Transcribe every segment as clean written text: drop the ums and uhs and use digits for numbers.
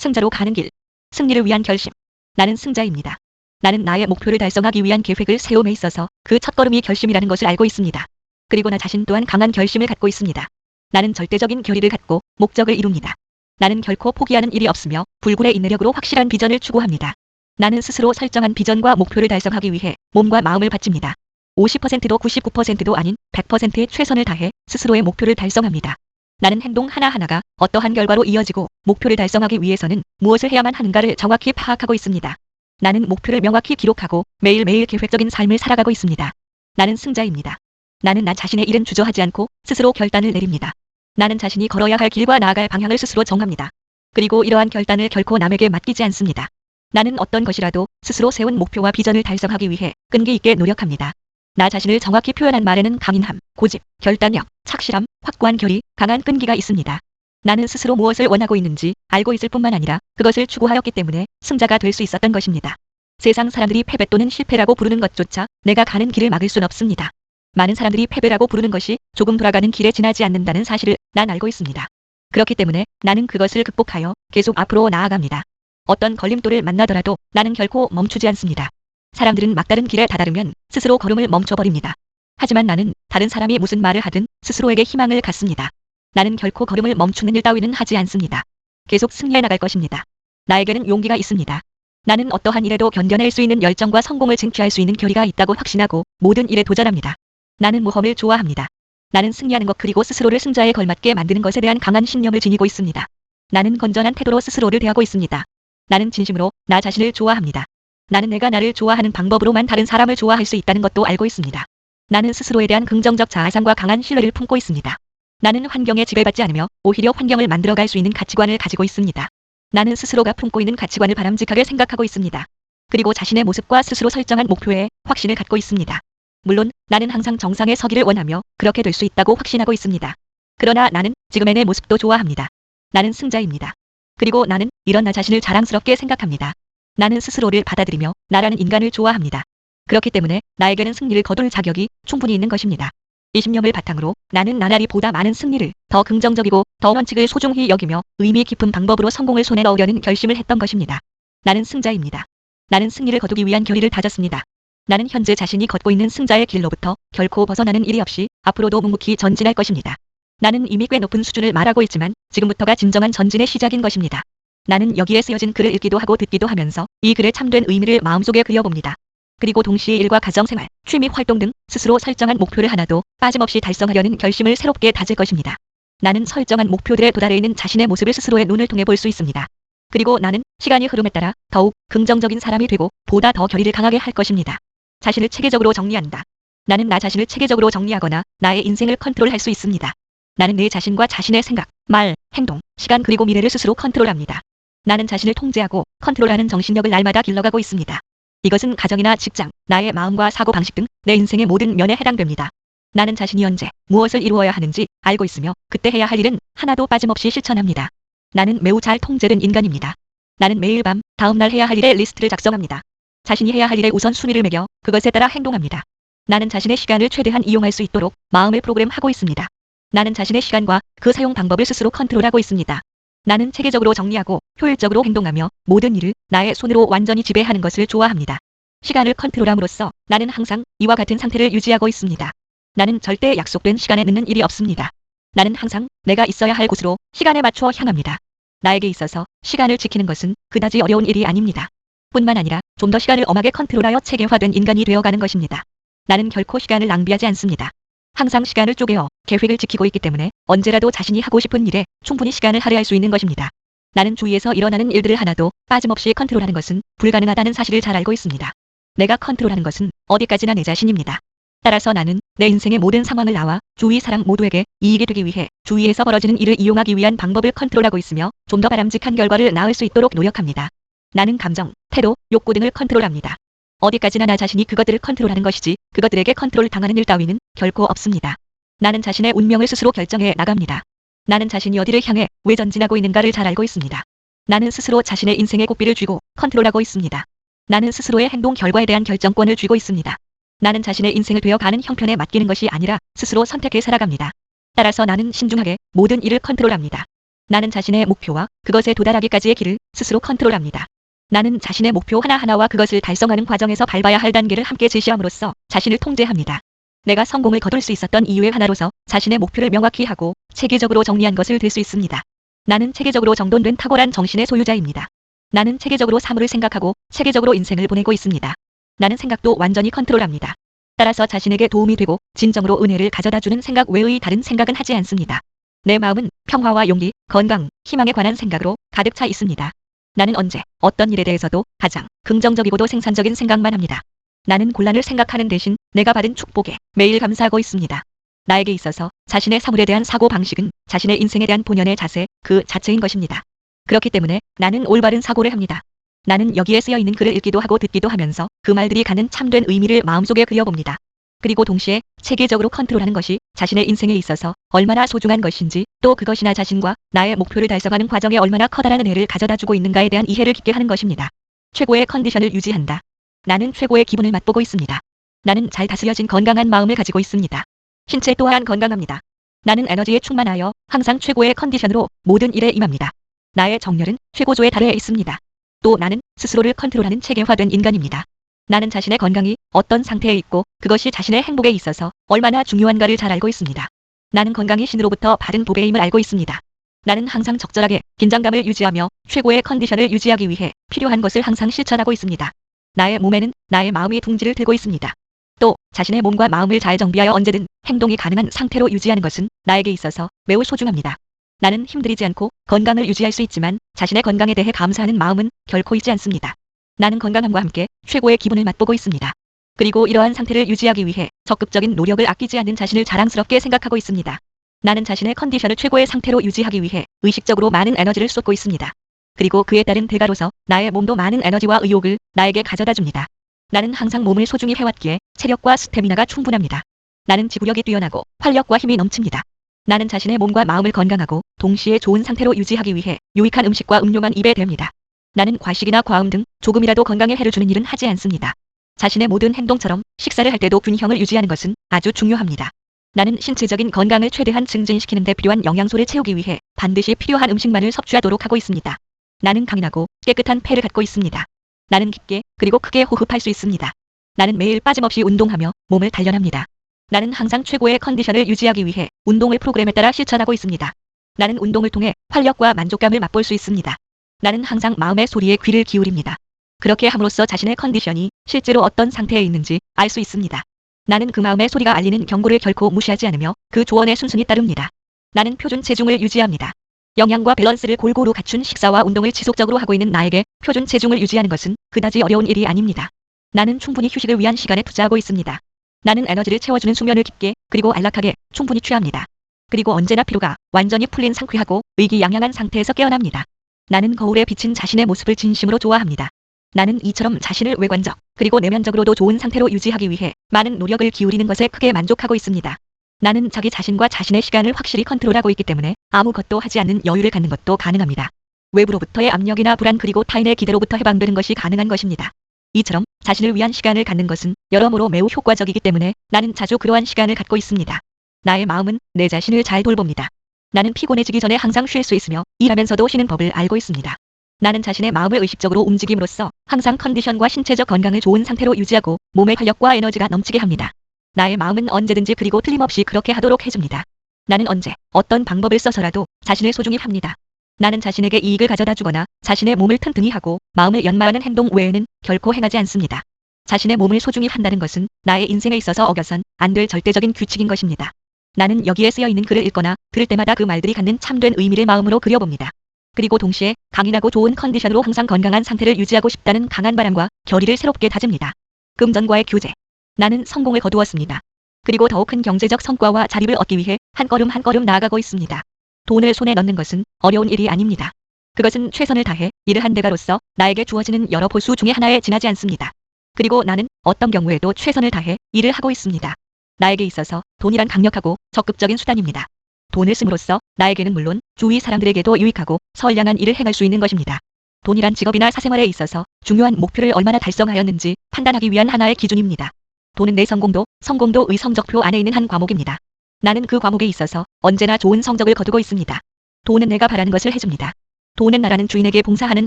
승자로 가는 길. 승리를 위한 결심. 나는 승자입니다. 나는 나의 목표를 달성하기 위한 계획을 세움에 있어서 그 첫걸음이 결심이라는 것을 알고 있습니다. 그리고 나 자신 또한 강한 결심을 갖고 있습니다. 나는 절대적인 결의를 갖고 목적을 이룹니다. 나는 결코 포기하는 일이 없으며 불굴의 인내력으로 확실한 비전을 추구합니다. 나는 스스로 설정한 비전과 목표를 달성하기 위해 몸과 마음을 바칩니다. 50%도 99%도 아닌 100%의 최선을 다해 스스로의 목표를 달성합니다. 나는 행동 하나하나가 어떠한 결과로 이어지고 목표를 달성하기 위해서는 무엇을 해야만 하는가를 정확히 파악하고 있습니다. 나는 목표를 명확히 기록하고 매일매일 계획적인 삶을 살아가고 있습니다. 나는 승자입니다. 나는 나 자신의 일은 주저하지 않고 스스로 결단을 내립니다. 나는 자신이 걸어야 할 길과 나아갈 방향을 스스로 정합니다. 그리고 이러한 결단을 결코 남에게 맡기지 않습니다. 나는 어떤 것이라도 스스로 세운 목표와 비전을 달성하기 위해 끈기 있게 노력합니다. 나 자신을 정확히 표현한 말에는 강인함, 고집, 결단력, 착실함, 확고한 결의, 강한 끈기가 있습니다. 나는 스스로 무엇을 원하고 있는지 알고 있을 뿐만 아니라 그것을 추구하였기 때문에 승자가 될 수 있었던 것입니다. 세상 사람들이 패배 또는 실패라고 부르는 것조차 내가 가는 길을 막을 순 없습니다. 많은 사람들이 패배라고 부르는 것이 조금 돌아가는 길에 지나지 않는다는 사실을 난 알고 있습니다. 그렇기 때문에 나는 그것을 극복하여 계속 앞으로 나아갑니다. 어떤 걸림돌을 만나더라도 나는 결코 멈추지 않습니다. 사람들은 막다른 길에 다다르면 스스로 걸음을 멈춰버립니다. 하지만 나는 다른 사람이 무슨 말을 하든 스스로에게 희망을 갖습니다. 나는 결코 걸음을 멈추는 일 따위는 하지 않습니다. 계속 승리해 나갈 것입니다. 나에게는 용기가 있습니다. 나는 어떠한 일에도 견뎌낼 수 있는 열정과 성공을 쟁취할 수 있는 결의가 있다고 확신하고 모든 일에 도전합니다. 나는 모험을 좋아합니다. 나는 승리하는 것 그리고 스스로를 승자에 걸맞게 만드는 것에 대한 강한 신념을 지니고 있습니다. 나는 건전한 태도로 스스로를 대하고 있습니다. 나는 진심으로 나 자신을 좋아합니다. 나는 내가 나를 좋아하는 방법으로만 다른 사람을 좋아할 수 있다는 것도 알고 있습니다. 나는 스스로에 대한 긍정적 자아상과 강한 신뢰를 품고 있습니다. 나는 환경에 지배받지 않으며 오히려 환경을 만들어갈 수 있는 가치관을 가지고 있습니다. 나는 스스로가 품고 있는 가치관을 바람직하게 생각하고 있습니다. 그리고 자신의 모습과 스스로 설정한 목표에 확신을 갖고 있습니다. 물론 나는 항상 정상에 서기를 원하며 그렇게 될 수 있다고 확신하고 있습니다. 그러나 나는 지금의 내 모습도 좋아합니다. 나는 승자입니다. 그리고 나는 이런 나 자신을 자랑스럽게 생각합니다. 나는 스스로를 받아들이며 나라는 인간을 좋아합니다. 그렇기 때문에 나에게는 승리를 거둘 자격이 충분히 있는 것입니다. 이 신념을 바탕으로 나는 나날이 보다 많은 승리를 더 긍정적이고 더 원칙을 소중히 여기며 의미 깊은 방법으로 성공을 손에 넣으려는 결심을 했던 것입니다. 나는 승자입니다. 나는 승리를 거두기 위한 결의를 다졌습니다. 나는 현재 자신이 걷고 있는 승자의 길로부터 결코 벗어나는 일이 없이 앞으로도 묵묵히 전진할 것입니다. 나는 이미 꽤 높은 수준을 말하고 있지만 지금부터가 진정한 전진의 시작인 것입니다. 나는 여기에 쓰여진 글을 읽기도 하고 듣기도 하면서 이 글의 참된 의미를 마음속에 그려봅니다. 그리고 동시에 일과 가정생활, 취미 활동 등 스스로 설정한 목표를 하나도 빠짐없이 달성하려는 결심을 새롭게 다질 것입니다. 나는 설정한 목표들에 도달해 있는 자신의 모습을 스스로의 눈을 통해 볼 수 있습니다. 그리고 나는 시간이 흐름에 따라 더욱 긍정적인 사람이 되고 보다 더 결의를 강하게 할 것입니다. 자신을 체계적으로 정리한다. 나는 나 자신을 체계적으로 정리하거나 나의 인생을 컨트롤할 수 있습니다. 나는 내 자신과 자신의 생각, 말, 행동, 시간 그리고 미래를 스스로 컨트롤합니다. 나는 자신을 통제하고 컨트롤하는 정신력을 날마다 길러가고 있습니다. 이것은 가정이나 직장, 나의 마음과 사고방식 등 내 인생의 모든 면에 해당됩니다. 나는 자신이 언제 무엇을 이루어야 하는지 알고 있으며 그때 해야 할 일은 하나도 빠짐없이 실천합니다. 나는 매우 잘 통제된 인간입니다. 나는 매일 밤 다음날 해야 할 일의 리스트를 작성합니다. 자신이 해야 할 일의 우선순위를 매겨 그것에 따라 행동합니다. 나는 자신의 시간을 최대한 이용할 수 있도록 마음을 프로그램하고 있습니다. 나는 자신의 시간과 그 사용 방법을 스스로 컨트롤하고 있습니다. 나는 체계적으로 정리하고 효율적으로 행동하며 모든 일을 나의 손으로 완전히 지배하는 것을 좋아합니다. 시간을 컨트롤함으로써 나는 항상 이와 같은 상태를 유지하고 있습니다. 나는 절대 약속된 시간에 늦는 일이 없습니다. 나는 항상 내가 있어야 할 곳으로 시간에 맞춰 향합니다. 나에게 있어서 시간을 지키는 것은 그다지 어려운 일이 아닙니다. 뿐만 아니라 좀 더 시간을 엄하게 컨트롤하여 체계화된 인간이 되어가는 것입니다. 나는 결코 시간을 낭비하지 않습니다. 항상 시간을 쪼개어 계획을 지키고 있기 때문에 언제라도 자신이 하고 싶은 일에 충분히 시간을 할애할 수 있는 것입니다. 나는 주위에서 일어나는 일들을 하나도 빠짐없이 컨트롤하는 것은 불가능하다는 사실을 잘 알고 있습니다. 내가 컨트롤하는 것은 어디까지나 내 자신입니다. 따라서 나는 내 인생의 모든 상황을 나와 주위 사람 모두에게 이익이 되기 위해 주위에서 벌어지는 일을 이용하기 위한 방법을 컨트롤하고 있으며 좀 더 바람직한 결과를 낳을 수 있도록 노력합니다. 나는 감정, 태도, 욕구 등을 컨트롤합니다. 어디까지나 나 자신이 그것들을 컨트롤하는 것이지 그것들에게 컨트롤 당하는 일 따위는 결코 없습니다. 나는 자신의 운명을 스스로 결정해 나갑니다. 나는 자신이 어디를 향해 왜 전진하고 있는가를 잘 알고 있습니다. 나는 스스로 자신의 인생의 고삐를 쥐고 컨트롤하고 있습니다. 나는 스스로의 행동 결과에 대한 결정권을 쥐고 있습니다. 나는 자신의 인생을 되어가는 형편에 맡기는 것이 아니라 스스로 선택해 살아갑니다. 따라서 나는 신중하게 모든 일을 컨트롤합니다. 나는 자신의 목표와 그것에 도달하기까지의 길을 스스로 컨트롤합니다. 나는 자신의 목표 하나하나와 그것을 달성하는 과정에서 밟아야 할 단계를 함께 제시함으로써 자신을 통제합니다. 내가 성공을 거둘 수 있었던 이유의 하나로서 자신의 목표를 명확히 하고 체계적으로 정리한 것을 들 수 있습니다. 나는 체계적으로 정돈된 탁월한 정신의 소유자입니다. 나는 체계적으로 사물을 생각하고 체계적으로 인생을 보내고 있습니다. 나는 생각도 완전히 컨트롤합니다. 따라서 자신에게 도움이 되고 진정으로 은혜를 가져다주는 생각 외의 다른 생각은 하지 않습니다. 내 마음은 평화와 용기, 건강, 희망에 관한 생각으로 가득 차 있습니다. 나는 언제 어떤 일에 대해서도 가장 긍정적이고도 생산적인 생각만 합니다. 나는 곤란을 생각하는 대신 내가 받은 축복에 매일 감사하고 있습니다. 나에게 있어서 자신의 사물에 대한 사고 방식은 자신의 인생에 대한 본연의 자세 그 자체인 것입니다. 그렇기 때문에 나는 올바른 사고를 합니다. 나는 여기에 쓰여 있는 글을 읽기도 하고 듣기도 하면서 그 말들이 갖는 참된 의미를 마음속에 그려봅니다. 그리고 동시에 체계적으로 컨트롤하는 것이 자신의 인생에 있어서 얼마나 소중한 것인지 또 그것이 나 자신과 나의 목표를 달성하는 과정에 얼마나 커다란 은혜를 가져다주고 있는가에 대한 이해를 깊게 하는 것입니다. 최고의 컨디션을 유지한다. 나는 최고의 기분을 맛보고 있습니다. 나는 잘 다스려진 건강한 마음을 가지고 있습니다. 신체 또한 건강합니다. 나는 에너지에 충만하여 항상 최고의 컨디션으로 모든 일에 임합니다. 나의 정열은 최고조에 달해 있습니다. 또 나는 스스로를 컨트롤하는 체계화된 인간입니다. 나는 자신의 건강이 어떤 상태에 있고 그것이 자신의 행복에 있어서 얼마나 중요한가를 잘 알고 있습니다. 나는 건강이 신으로부터 받은 보배임을 알고 있습니다. 나는 항상 적절하게 긴장감을 유지하며 최고의 컨디션을 유지하기 위해 필요한 것을 항상 실천하고 있습니다. 나의 몸에는 나의 마음이 둥지를 들고 있습니다. 또 자신의 몸과 마음을 잘 정비하여 언제든 행동이 가능한 상태로 유지하는 것은 나에게 있어서 매우 소중합니다. 나는 힘들이지 않고 건강을 유지할 수 있지만 자신의 건강에 대해 감사하는 마음은 결코 잊지 않습니다. 나는 건강함과 함께 최고의 기분을 맛보고 있습니다. 그리고 이러한 상태를 유지하기 위해 적극적인 노력을 아끼지 않는 자신을 자랑스럽게 생각하고 있습니다. 나는 자신의 컨디션을 최고의 상태로 유지하기 위해 의식적으로 많은 에너지를 쏟고 있습니다. 그리고 그에 따른 대가로서 나의 몸도 많은 에너지와 의욕을 나에게 가져다 줍니다. 나는 항상 몸을 소중히 해왔기에 체력과 스태미나가 충분합니다. 나는 지구력이 뛰어나고 활력과 힘이 넘칩니다. 나는 자신의 몸과 마음을 건강하고 동시에 좋은 상태로 유지하기 위해 유익한 음식과 음료만 입에 댑니다. 나는 과식이나 과음 등 조금이라도 건강에 해를 주는 일은 하지 않습니다. 자신의 모든 행동처럼 식사를 할 때도 균형을 유지하는 것은 아주 중요합니다. 나는 신체적인 건강을 최대한 증진시키는 데 필요한 영양소를 채우기 위해 반드시 필요한 음식만을 섭취하도록 하고 있습니다. 나는 강인하고 깨끗한 폐를 갖고 있습니다. 나는 깊게 그리고 크게 호흡할 수 있습니다. 나는 매일 빠짐없이 운동하며 몸을 단련합니다. 나는 항상 최고의 컨디션을 유지하기 위해 운동을 프로그램에 따라 실천하고 있습니다. 나는 운동을 통해 활력과 만족감을 맛볼 수 있습니다. 나는 항상 마음의 소리에 귀를 기울입니다. 그렇게 함으로써 자신의 컨디션이 실제로 어떤 상태에 있는지 알 수 있습니다. 나는 그 마음의 소리가 알리는 경고를 결코 무시하지 않으며 그 조언에 순순히 따릅니다. 나는 표준 체중을 유지합니다. 영양과 밸런스를 골고루 갖춘 식사와 운동을 지속적으로 하고 있는 나에게 표준 체중을 유지하는 것은 그다지 어려운 일이 아닙니다. 나는 충분히 휴식을 위한 시간에 투자하고 있습니다. 나는 에너지를 채워주는 수면을 깊게 그리고 안락하게 충분히 취합니다. 그리고 언제나 피로가 완전히 풀린 상쾌하고 의기양양한 상태에서 깨어납니다. 나는 거울에 비친 자신의 모습을 진심으로 좋아합니다. 나는 이처럼 자신을 외관적 그리고 내면적으로도 좋은 상태로 유지하기 위해 많은 노력을 기울이는 것에 크게 만족하고 있습니다. 나는 자기 자신과 자신의 시간을 확실히 컨트롤하고 있기 때문에 아무것도 하지 않는 여유를 갖는 것도 가능합니다. 외부로부터의 압력이나 불안 그리고 타인의 기대로부터 해방되는 것이 가능한 것입니다. 이처럼 자신을 위한 시간을 갖는 것은 여러모로 매우 효과적이기 때문에 나는 자주 그러한 시간을 갖고 있습니다. 나의 마음은 내 자신을 잘 돌봅니다. 나는 피곤해지기 전에 항상 쉴 수 있으며 일하면서도 쉬는 법을 알고 있습니다. 나는 자신의 마음을 의식적으로 움직임으로써 항상 컨디션과 신체적 건강을 좋은 상태로 유지하고 몸의 활력과 에너지가 넘치게 합니다. 나의 마음은 언제든지 그리고 틀림없이 그렇게 하도록 해줍니다. 나는 언제 어떤 방법을 써서라도 자신을 소중히 합니다. 나는 자신에게 이익을 가져다 주거나 자신의 몸을 튼튼히 하고 마음을 연마하는 행동 외에는 결코 행하지 않습니다. 자신의 몸을 소중히 한다는 것은 나의 인생에 있어서 어겨선 안 될 절대적인 규칙인 것입니다. 나는 여기에 쓰여 있는 글을 읽거나 들을 때마다 그 말들이 갖는 참된 의미를 마음으로 그려봅니다. 그리고 동시에 강인하고 좋은 컨디션으로 항상 건강한 상태를 유지하고 싶다는 강한 바람과 결의를 새롭게 다집니다. 금전과의 교제. 나는 성공을 거두었습니다. 그리고 더욱 큰 경제적 성과와 자립을 얻기 위해 한 걸음 한 걸음 나아가고 있습니다. 돈을 손에 넣는 것은 어려운 일이 아닙니다. 그것은 최선을 다해 일을 한 대가로서 나에게 주어지는 여러 보수 중에 하나에 지나지 않습니다. 그리고 나는 어떤 경우에도 최선을 다해 일을 하고 있습니다. 나에게 있어서 돈이란 강력하고 적극적인 수단입니다. 돈을 씀으로써 나에게는 물론 주위 사람들에게도 유익하고 선량한 일을 행할 수 있는 것입니다. 돈이란 직업이나 사생활에 있어서 중요한 목표를 얼마나 달성하였는지 판단하기 위한 하나의 기준입니다. 돈은 내 성공도의 성적표 안에 있는 한 과목입니다. 나는 그 과목에 있어서 언제나 좋은 성적을 거두고 있습니다. 돈은 내가 바라는 것을 해줍니다. 돈은 나라는 주인에게 봉사하는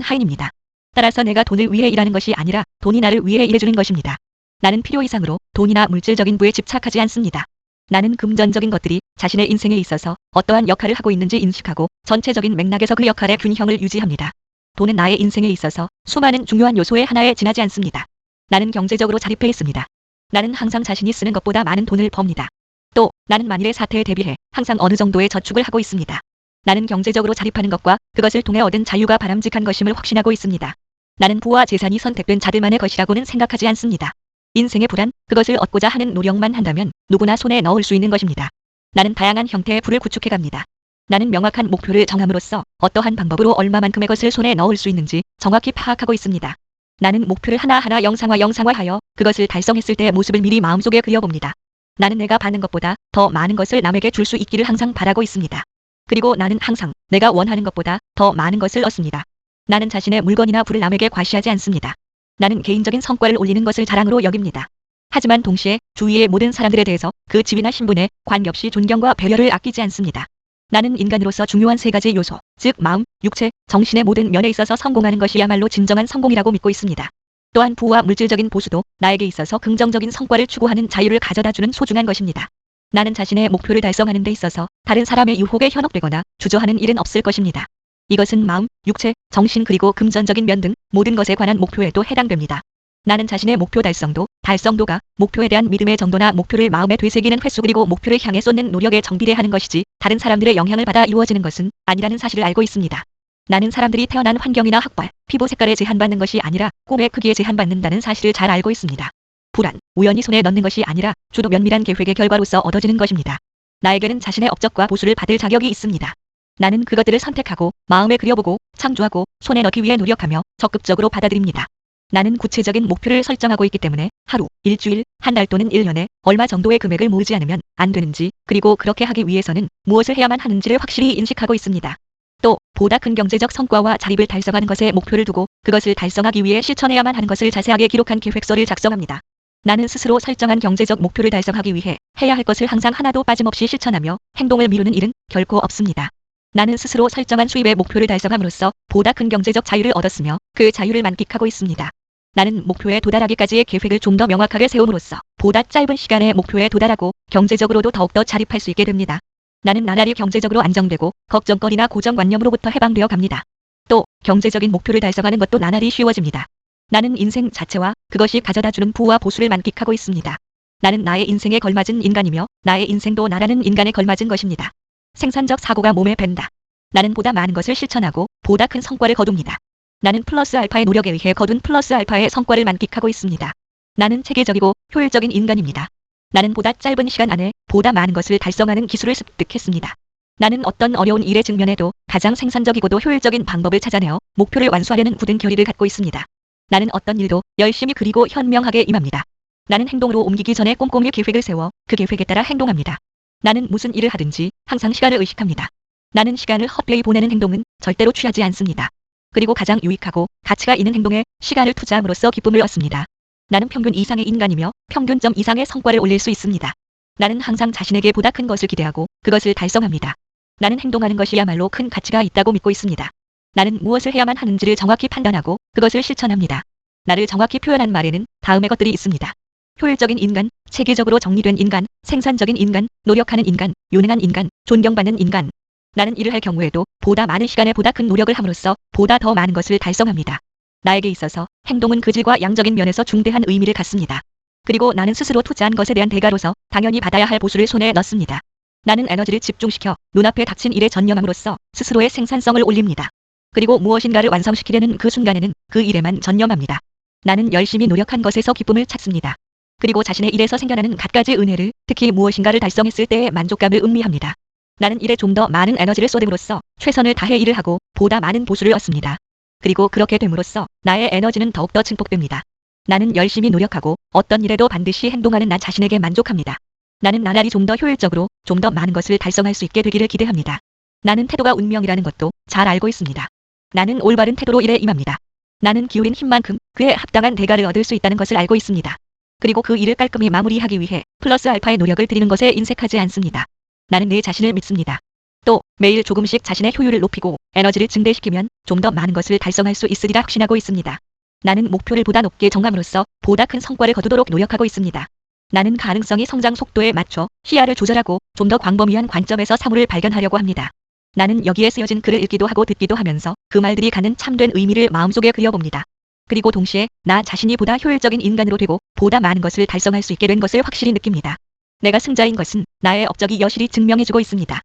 하인입니다. 따라서 내가 돈을 위해 일하는 것이 아니라 돈이 나를 위해 일해주는 것입니다. 나는 필요 이상으로 돈이나 물질적인 부에 집착하지 않습니다. 나는 금전적인 것들이 자신의 인생에 있어서 어떠한 역할을 하고 있는지 인식하고 전체적인 맥락에서 그 역할의 균형을 유지합니다. 돈은 나의 인생에 있어서 수많은 중요한 요소의 하나에 지나지 않습니다. 나는 경제적으로 자립해 있습니다. 나는 항상 자신이 쓰는 것보다 많은 돈을 법니다. 또 나는 만일의 사태에 대비해 항상 어느 정도의 저축을 하고 있습니다. 나는 경제적으로 자립하는 것과 그것을 통해 얻은 자유가 바람직한 것임을 확신하고 있습니다. 나는 부와 재산이 선택된 자들만의 것이라고는 생각하지 않습니다. 인생의 부란, 그것을 얻고자 하는 노력만 한다면 누구나 손에 넣을 수 있는 것입니다. 나는 다양한 형태의 부를 구축해갑니다. 나는 명확한 목표를 정함으로써 어떠한 방법으로 얼마만큼의 것을 손에 넣을 수 있는지 정확히 파악하고 있습니다. 나는 목표를 하나하나 영상화하여 그것을 달성했을 때의 모습을 미리 마음속에 그려봅니다. 나는 내가 받는 것보다 더 많은 것을 남에게 줄 수 있기를 항상 바라고 있습니다. 그리고 나는 항상 내가 원하는 것보다 더 많은 것을 얻습니다. 나는 자신의 물건이나 부를 남에게 과시하지 않습니다. 나는 개인적인 성과를 올리는 것을 자랑으로 여깁니다. 하지만 동시에 주위의 모든 사람들에 대해서 그 지위나 신분에 관계없이 존경과 배려를 아끼지 않습니다. 나는 인간으로서 중요한 세 가지 요소, 즉 마음, 육체, 정신의 모든 면에 있어서 성공하는 것이야말로 진정한 성공이라고 믿고 있습니다. 또한 부와 물질적인 보수도 나에게 있어서 긍정적인 성과를 추구하는 자유를 가져다주는 소중한 것입니다. 나는 자신의 목표를 달성하는 데 있어서 다른 사람의 유혹에 현혹되거나 주저하는 일은 없을 것입니다. 이것은 마음, 육체, 정신 그리고 금전적인 면 등 모든 것에 관한 목표에도 해당됩니다. 나는 자신의 목표 달성도가 목표에 대한 믿음의 정도나 목표를 마음에 되새기는 횟수 그리고 목표를 향해 쏟는 노력에 정비례하는 것이지 다른 사람들의 영향을 받아 이루어지는 것은 아니라는 사실을 알고 있습니다. 나는 사람들이 태어난 환경이나 학벌, 피부 색깔에 제한받는 것이 아니라 꿈의 크기에 제한받는다는 사실을 잘 알고 있습니다. 불안, 우연히 손에 넣는 것이 아니라 주도 면밀한 계획의 결과로서 얻어지는 것입니다. 나에게는 자신의 업적과 보수를 받을 자격이 있습니다. 나는 그것들을 선택하고 마음에 그려보고 창조하고 손에 넣기 위해 노력하며 적극적으로 받아들입니다. 나는 구체적인 목표를 설정하고 있기 때문에 하루, 일주일, 한 달 또는 1년에 얼마 정도의 금액을 모으지 않으면 안 되는지 그리고 그렇게 하기 위해서는 무엇을 해야만 하는지를 확실히 인식하고 있습니다. 또 보다 큰 경제적 성과와 자립을 달성하는 것에 목표를 두고 그것을 달성하기 위해 실천해야만 하는 것을 자세하게 기록한 계획서를 작성합니다. 나는 스스로 설정한 경제적 목표를 달성하기 위해 해야 할 것을 항상 하나도 빠짐없이 실천하며 행동을 미루는 일은 결코 없습니다. 나는 스스로 설정한 수입의 목표를 달성함으로써 보다 큰 경제적 자유를 얻었으며 그 자유를 만끽하고 있습니다. 나는 목표에 도달하기까지의 계획을 좀 더 명확하게 세움으로써 보다 짧은 시간에 목표에 도달하고 경제적으로도 더욱더 자립할 수 있게 됩니다. 나는 나날이 경제적으로 안정되고 걱정거리나 고정관념으로부터 해방되어 갑니다. 또 경제적인 목표를 달성하는 것도 나날이 쉬워집니다. 나는 인생 자체와 그것이 가져다주는 부와 보수를 만끽하고 있습니다. 나는 나의 인생에 걸맞은 인간이며 나의 인생도 나라는 인간에 걸맞은 것입니다. 생산적 사고가 몸에 밴다. 나는 보다 많은 것을 실천하고 보다 큰 성과를 거둡니다. 나는 플러스 알파의 노력에 의해 거둔 플러스 알파의 성과를 만끽하고 있습니다. 나는 체계적이고 효율적인 인간입니다. 나는 보다 짧은 시간 안에 보다 많은 것을 달성하는 기술을 습득했습니다. 나는 어떤 어려운 일에 직면해도 가장 생산적이고도 효율적인 방법을 찾아내어 목표를 완수하려는 굳은 결의를 갖고 있습니다. 나는 어떤 일도 열심히 그리고 현명하게 임합니다. 나는 행동으로 옮기기 전에 꼼꼼히 계획을 세워 그 계획에 따라 행동합니다. 나는 무슨 일을 하든지 항상 시간을 의식합니다. 나는 시간을 헛되이 보내는 행동은 절대로 취하지 않습니다. 그리고 가장 유익하고 가치가 있는 행동에 시간을 투자함으로써 기쁨을 얻습니다. 나는 평균 이상의 인간이며 평균점 이상의 성과를 올릴 수 있습니다. 나는 항상 자신에게 보다 큰 것을 기대하고 그것을 달성합니다. 나는 행동하는 것이야말로 큰 가치가 있다고 믿고 있습니다. 나는 무엇을 해야만 하는지를 정확히 판단하고 그것을 실천합니다. 나를 정확히 표현한 말에는 다음의 것들이 있습니다. 효율적인 인간, 체계적으로 정리된 인간, 생산적인 인간, 노력하는 인간, 유능한 인간, 존경받는 인간. 나는 일을 할 경우에도 보다 많은 시간에 보다 큰 노력을 함으로써 보다 더 많은 것을 달성합니다. 나에게 있어서 행동은 그 질과 양적인 면에서 중대한 의미를 갖습니다. 그리고 나는 스스로 투자한 것에 대한 대가로서 당연히 받아야 할 보수를 손에 넣습니다. 나는 에너지를 집중시켜 눈앞에 닥친 일에 전념함으로써 스스로의 생산성을 올립니다. 그리고 무엇인가를 완성시키려는 그 순간에는 그 일에만 전념합니다. 나는 열심히 노력한 것에서 기쁨을 찾습니다. 그리고 자신의 일에서 생겨나는 갖가지 은혜를, 특히 무엇인가를 달성했을 때의 만족감을 음미합니다. 나는 일에 좀 더 많은 에너지를 쏟음으로써 최선을 다해 일을 하고 보다 많은 보수를 얻습니다. 그리고 그렇게 됨으로써 나의 에너지는 더욱더 증폭됩니다. 나는 열심히 노력하고 어떤 일에도 반드시 행동하는 나 자신에게 만족합니다. 나는 나날이 좀 더 효율적으로 좀 더 많은 것을 달성할 수 있게 되기를 기대합니다. 나는 태도가 운명이라는 것도 잘 알고 있습니다. 나는 올바른 태도로 일에 임합니다. 나는 기울인 힘만큼 그에 합당한 대가를 얻을 수 있다는 것을 알고 있습니다. 그리고 그 일을 깔끔히 마무리하기 위해 플러스 알파의 노력을 들이는 것에 인색하지 않습니다. 나는 내 자신을 믿습니다. 또 매일 조금씩 자신의 효율을 높이고 에너지를 증대시키면 좀 더 많은 것을 달성할 수 있으리라 확신하고 있습니다. 나는 목표를 보다 높게 정함으로써 보다 큰 성과를 거두도록 노력하고 있습니다. 나는 가능성이 성장 속도에 맞춰 시야를 조절하고 좀 더 광범위한 관점에서 사물을 발견하려고 합니다. 나는 여기에 쓰여진 글을 읽기도 하고 듣기도 하면서 그 말들이 가는 참된 의미를 마음속에 그려봅니다. 그리고 동시에 나 자신이 보다 효율적인 인간으로 되고 보다 많은 것을 달성할 수 있게 된 것을 확실히 느낍니다. 내가 승자인 것은 나의 업적이 여실히 증명해주고 있습니다.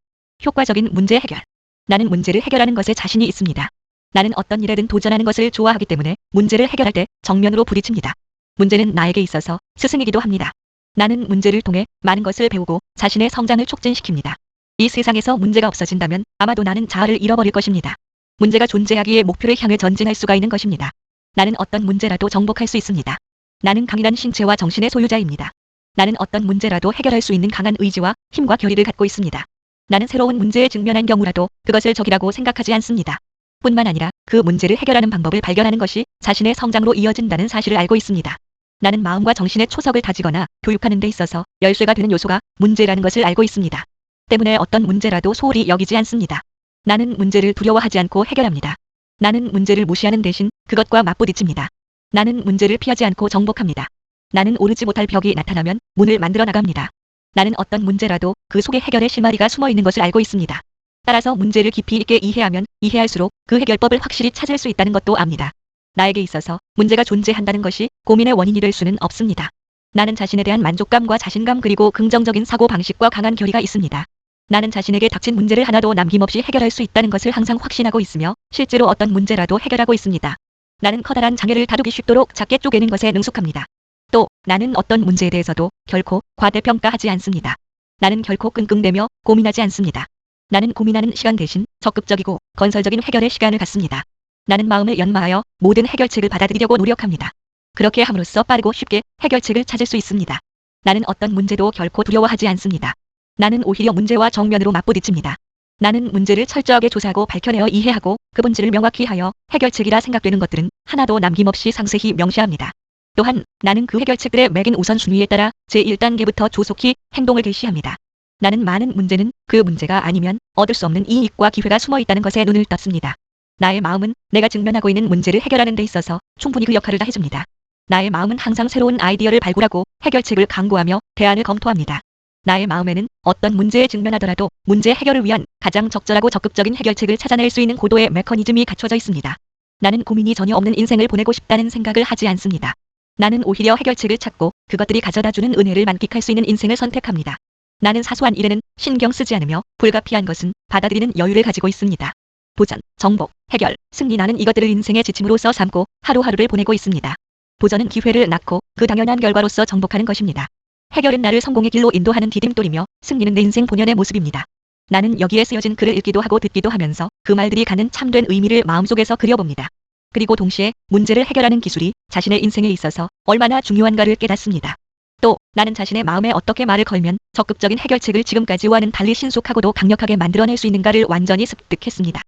효과적인 문제 해결. 나는 문제를 해결하는 것에 자신이 있습니다. 나는 어떤 일에든 도전하는 것을 좋아하기 때문에 문제를 해결할 때 정면으로 부딪힙니다. 문제는 나에게 있어서 스승이기도 합니다. 나는 문제를 통해 많은 것을 배우고 자신의 성장을 촉진시킵니다. 이 세상에서 문제가 없어진다면 아마도 나는 자아를 잃어버릴 것입니다. 문제가 존재하기에 목표를 향해 전진할 수가 있는 것입니다. 나는 어떤 문제라도 정복할 수 있습니다. 나는 강인한 신체와 정신의 소유자입니다. 나는 어떤 문제라도 해결할 수 있는 강한 의지와 힘과 결의를 갖고 있습니다. 나는 새로운 문제에 직면한 경우라도 그것을 적이라고 생각하지 않습니다. 뿐만 아니라 그 문제를 해결하는 방법을 발견하는 것이 자신의 성장으로 이어진다는 사실을 알고 있습니다. 나는 마음과 정신의 초석을 다지거나 교육하는 데 있어서 열쇠가 되는 요소가 문제라는 것을 알고 있습니다. 때문에 어떤 문제라도 소홀히 여기지 않습니다. 나는 문제를 두려워하지 않고 해결합니다. 나는 문제를 무시하는 대신 그것과 맞부딪힙니다. 나는 문제를 피하지 않고 정복합니다. 나는 오르지 못할 벽이 나타나면 문을 만들어 나갑니다. 나는 어떤 문제라도 그 속에 해결의 실마리가 숨어 있는 것을 알고 있습니다. 따라서 문제를 깊이 있게 이해하면 이해할수록 그 해결법을 확실히 찾을 수 있다는 것도 압니다. 나에게 있어서 문제가 존재한다는 것이 고민의 원인이 될 수는 없습니다. 나는 자신에 대한 만족감과 자신감 그리고 긍정적인 사고 방식과 강한 결의가 있습니다. 나는 자신에게 닥친 문제를 하나도 남김없이 해결할 수 있다는 것을 항상 확신하고 있으며 실제로 어떤 문제라도 해결하고 있습니다. 나는 커다란 장애를 다루기 쉽도록 작게 쪼개는 것에 능숙합니다. 또 나는 어떤 문제에 대해서도 결코 과대평가하지 않습니다. 나는 결코 끙끙대며 고민하지 않습니다. 나는 고민하는 시간 대신 적극적이고 건설적인 해결의 시간을 갖습니다. 나는 마음을 연마하여 모든 해결책을 받아들이려고 노력합니다. 그렇게 함으로써 빠르고 쉽게 해결책을 찾을 수 있습니다. 나는 어떤 문제도 결코 두려워하지 않습니다. 나는 오히려 문제와 정면으로 맞부딪힙니다. 나는 문제를 철저하게 조사하고 밝혀내어 이해하고 그 본질을 명확히 하여 해결책이라 생각되는 것들은 하나도 남김없이 상세히 명시합니다. 또한 나는 그 해결책들의 매긴 우선순위에 따라 제1단계부터 조속히 행동을 개시합니다. 나는 많은 문제는 그 문제가 아니면 얻을 수 없는 이익과 기회가 숨어 있다는 것에 눈을 떴습니다. 나의 마음은 내가 직면하고 있는 문제를 해결하는 데 있어서 충분히 그 역할을 다해줍니다. 나의 마음은 항상 새로운 아이디어를 발굴하고 해결책을 강구하며 대안을 검토합니다. 나의 마음에는 어떤 문제에 직면하더라도 문제 해결을 위한 가장 적절하고 적극적인 해결책을 찾아낼 수 있는 고도의 메커니즘이 갖춰져 있습니다. 나는 고민이 전혀 없는 인생을 보내고 싶다는 생각을 하지 않습니다. 나는 오히려 해결책을 찾고 그것들이 가져다주는 은혜를 만끽할 수 있는 인생을 선택합니다. 나는 사소한 일에는 신경 쓰지 않으며 불가피한 것은 받아들이는 여유를 가지고 있습니다. 도전, 정복, 해결, 승리 나는 이것들을 인생의 지침으로서 삼고 하루하루를 보내고 있습니다. 도전은 기회를 낳고 그 당연한 결과로서 정복하는 것입니다. 해결은 나를 성공의 길로 인도하는 디딤돌이며 승리는 내 인생 본연의 모습입니다. 나는 여기에 쓰여진 글을 읽기도 하고 듣기도 하면서 그 말들이 가는 참된 의미를 마음속에서 그려봅니다. 그리고 동시에 문제를 해결하는 기술이 자신의 인생에 있어서 얼마나 중요한가를 깨닫습니다. 또 나는 자신의 마음에 어떻게 말을 걸면 적극적인 해결책을 지금까지와는 달리 신속하고도 강력하게 만들어낼 수 있는가를 완전히 습득했습니다.